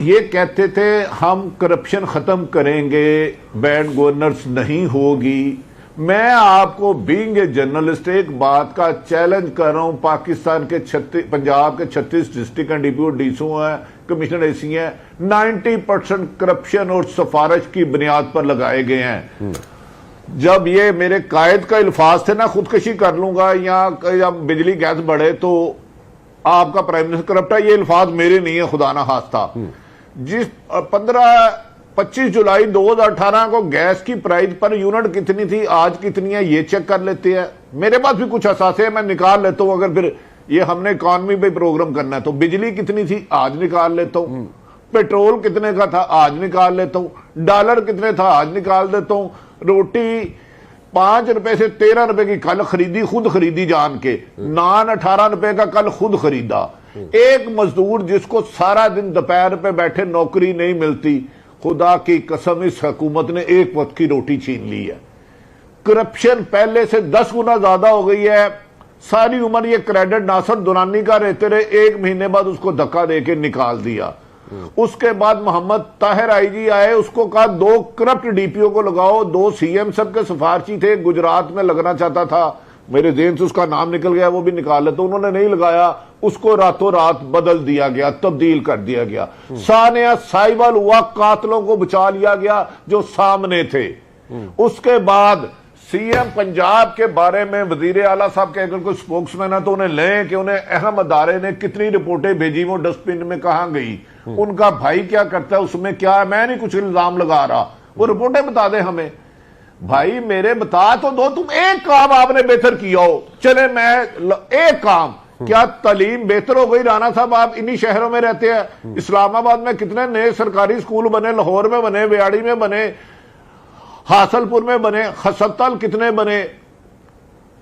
ये कहते थे हम करप्शन खत्म करेंगे, बैड गवर्नेंस नहीं होगी। मैं आपको बीइंग ए जर्नलिस्ट एक बात का चैलेंज कर रहा हूं, पाकिस्तान के पंजाब के 36 डिस्ट्रिक्ट एंड डिप्यूटी डीसो हैं, कमिश्नर एसी हैं, 90% करप्शन और सिफारिश की बुनियाद पर लगाए गए हैं। जब ये मेरे कायद का अल्फाज थे ना, खुदकशी कर लूंगा या बिजली गैस बढ़े तो आपका प्राइम मिनिस्टर करप्ट है, ये अल्फाज मेरे नहीं है, खुदा ना खास्ता। जिस 25 जुलाई 2018 को गैस की प्राइस पर यूनिट कितनी थी, आज कितनी है, ये चेक कर लेते हैं। मेरे पास भी कुछ असासे है, मैं निकाल लेता हूं। अगर फिर ये हमने इकॉनमी पे प्रोग्राम करना है तो बिजली कितनी थी, आज निकाल लेता हूं। पेट्रोल कितने का था, आज निकाल लेता हूं। डॉलर कितने था, आज निकाल देता हूं। रोटी 5 रुपए से 13 रुपए की कल खरीदी, खुद खरीदी जान के। नान 18 रुपए का कल खुद खरीदा। एक मजदूर जिसको सारा दिन दोपहर पे बैठे नौकरी नहीं मिलती, खुदा की कसम इस हुकूमत ने एक वक्त की रोटी छीन ली है। करप्शन पहले से 10 गुना ज्यादा हो गई है। सारी उम्र ये क्रेडिट नासर दुरानी का रहते रहे, 1 महीने बाद उसको धक्का देके निकाल दिया। उसके बाद मोहम्मद ताहिर आईजी आए, उसको कहा 2 करप्ट डीपीओ को लगाओ। 2 सीएम सबके सिफारशी थे, गुजरात में लगना चाहता था, मेरे जेहन से उसका नाम निकल गया, वो भी निकाल ले, तो उन्होंने नहीं लगाया, उसको रातों रात बदल दिया गया, तब्दील कर दिया गया। सानिया साहिवाल हुआ, कातलों को बचा लिया गया जो सामने थे। उसके बाद सीएम पंजाब के बारे में वजीर आला साहब के अगर कोई स्पोक्समैन है तो उन्हें लें कि उन्हें अहम अदारे ने कितनी रिपोर्टें भेजी, वो डस्टबिन में कहां गई, उनका भाई क्या करता है, उसमें क्या है। मैं नहीं कुछ इल्जाम लगा रहा, वो रिपोर्टें बता दे हमें। भाई मेरे बता तो दो, तुम एक काम आपने बेहतर किया हो। चले मैं एक काम, क्या तालीम बेहतर हो गई? राणा साहब आप इन्हीं शहरों में रहते हैं, इस्लामाबाद में कितने नए सरकारी स्कूल बने, लाहौर में बने, बेयाड़ी में बने, हासलपुर में बने, हसपताल कितने बने।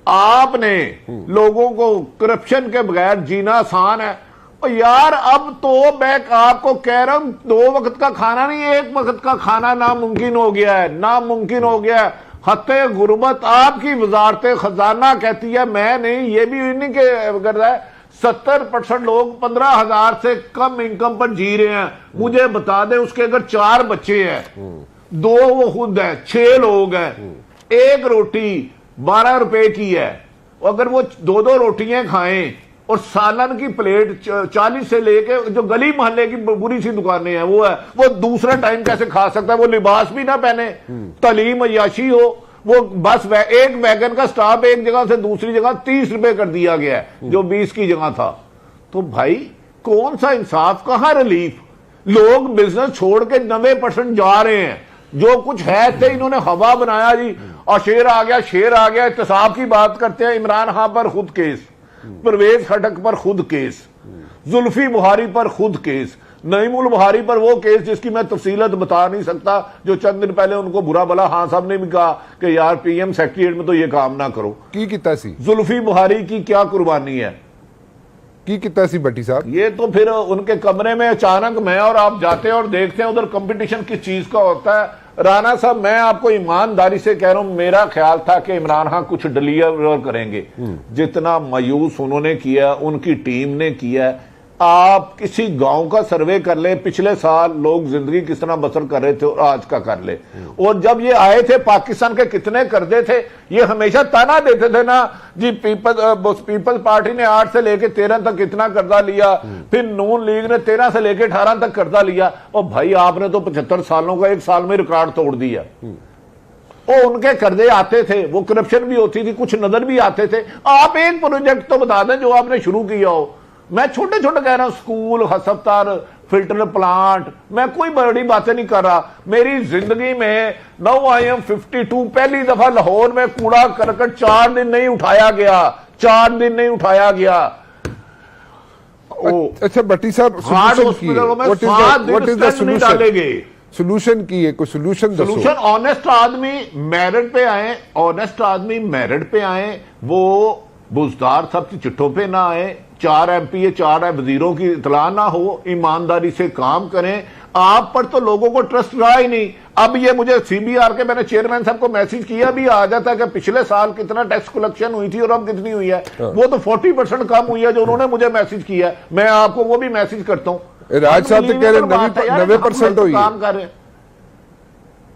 आपने लोगों को करप्शन के बगैर जीना आसान है। और यार अब तो मैं आपको कह रहा हूं, 2 वक्त का खाना नहीं, 1 वक्त का खाना नामुमकिन हो गया है, नामुमकिन हो गया है। हत्ते गुर्बत आपकी वजारत खजाना कहती है, मैं नहीं, ये भी नहीं के कर रहा है। 70% लोग 15,000 से कम इनकम पर जी रहे हैं। मुझे बता दें, उसके अगर 4 बच्चे हैं, 2 वो खुद है, 6 लोग हैं, 1 रोटी 12 रुपए की है। अगर वो 2-2 रोटियां खाएं और सालन की प्लेट 40 से लेके, जो गली मोहल्ले की बुरी सी दुकानें हैं वो है, वो दूसरा टाइम कैसे खा सकता है? वो लिबास भी ना पहने, तालीम अय्याशी हो, वो बस एक वैगन का स्टाफ एक जगह से दूसरी जगह 30 रुपए कर दिया गया है जो 20 की जगह था। तो भाई कौन सा इंसाफ, कहां रिलीफ? लोग बिजनेस छोड़ के 90% जा रहे हैं। जो कुछ है थे इन्होंने हवा बनाया जी, और शेर आ गया, शेर आ गया। इत्तेसाब की बात करते हैं, इमरान खान पर खुद केस, परवेज खटक पर खुद केस, जुल्फी बुखारी पर खुद केस, नईमुल बुखारी पर वो केस जिसकी मैं तफसीलत बता नहीं सकता, जो चंद दिन पहले उनको बुरा भला खान साहब ने भी कहा कि यार पीएम सेक्रेटरिएट में तो ये काम ना करो। जुल्फी बुखारी की क्या कुर्बानी है की भट्टी साहब? ये तो फिर उनके कमरे में अचानक मैं और आप जाते हैं और देखते हैं उधर कंपटीशन किस चीज का होता है। राणा साहब मैं आपको ईमानदारी से कह रहा हूं, मेरा ख्याल था कि इमरान खान कुछ डिलीवर करेंगे। जितना मायूस उन्होंने किया, उनकी टीम ने किया। आप किसी गांव का सर्वे कर ले, पिछले साल लोग जिंदगी किस तरह बसर कर रहे थे और आज का कर ले। और जब ये आए थे, पाकिस्तान के कितने कर्जे थे, ये हमेशा ताना देते थे ना जी, पीपल्स पार्टी ने 8 से लेके 13 तक कितना कर्जा लिया, फिर नून लीग ने 13 से लेके 18 तक कर्जा लिया। और भाई आपने तो 75 सालों का 1 साल में रिकॉर्ड तोड़ दिया। और उनके कर्जे आते थे, वो करप्शन भी होती थी, कुछ नजर भी आते थे। आप एक प्रोजेक्ट तो बता दें जो आपने शुरू किया हो। मैं छोटे छोटे कह रहा हूं, स्कूल, अस्पताल, फिल्टर प्लांट, मैं कोई बड़ी बातें नहीं कर रहा। मेरी जिंदगी में नाउ आई एम 52 पहली दफा लाहौर में कूड़ा करकट 4 दिन नहीं उठाया गया, 4 दिन नहीं उठाया गया। अच्छा भट्टी साहब, हॉस्पिटलों में 7 दिन नहीं डालेंगे। सोल्यूशन की है, कोई सोल्यूशन? सोल्यूशन ऑनेस्ट आदमी मेरिट पे आए, ऑनेस्ट आदमी मेरिट पे आए, वो बुजदार सब की चिट्ठों पे ना आए, 4 एमपी 4 वजीरों की इतला ना हो, ईमानदारी से काम करें। आप पर तो लोगों को ट्रस्ट रहा ही नहीं। अब ये मुझे सीबीआर के, मैंने चेयरमैन साहब को मैसेज किया भी, आ जाता है कि पिछले साल कितना टैक्स कलेक्शन हुई थी और अब कितनी हुई है। वो तो 40% कम हुई है जो उन्होंने मुझे मैसेज किया। मैं आपको वो भी मैसेज करता हूं। राज साहब तो कह रहे 90% हुई है। काम कर रहे हैं।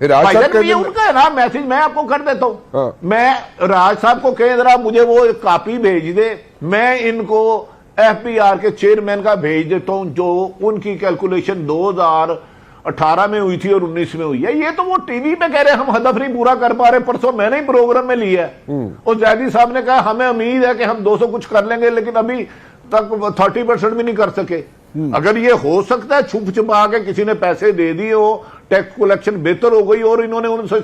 राज साहब भाईजान, ये कह उनका है ना मैसेज, मैं आपको कर देता हूं। हाँ। मैं राज साहब को कह जरा मुझे वो एक कॉपी भेज दे, मैं इनको एफपीआर के चेयरमैन का भेज देता हूं, जो उनकी कैलकुलेशन 2018 में हुई थी और 19 में हुई है। ये तो वो टीवी पे कह रहे हैं हम हदफ नहीं पूरा कर पा रहे। परसों मैंने ही प्रोग्राम में लिया है और जैदी साहब ने कहा हमें उम्मीद है कि हम 200 कुछ कर लेंगे, लेकिन अभी तक 30% भी नहीं कर सके। अगर ये हो सकता है छुप छुपा के किसी ने पैसे दे दिए हो, टैक्स कलेक्शन बेहतर हो गई और इन्होंने उनसे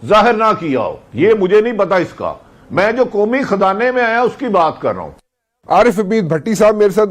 जाहिर ना किया हो, ये मुझे नहीं पता इसका। मैं जो कौमी खजाने में आया उसकी बात कर रहा हूं। आरिफ हमीद भट्टी साहब मेरे साथ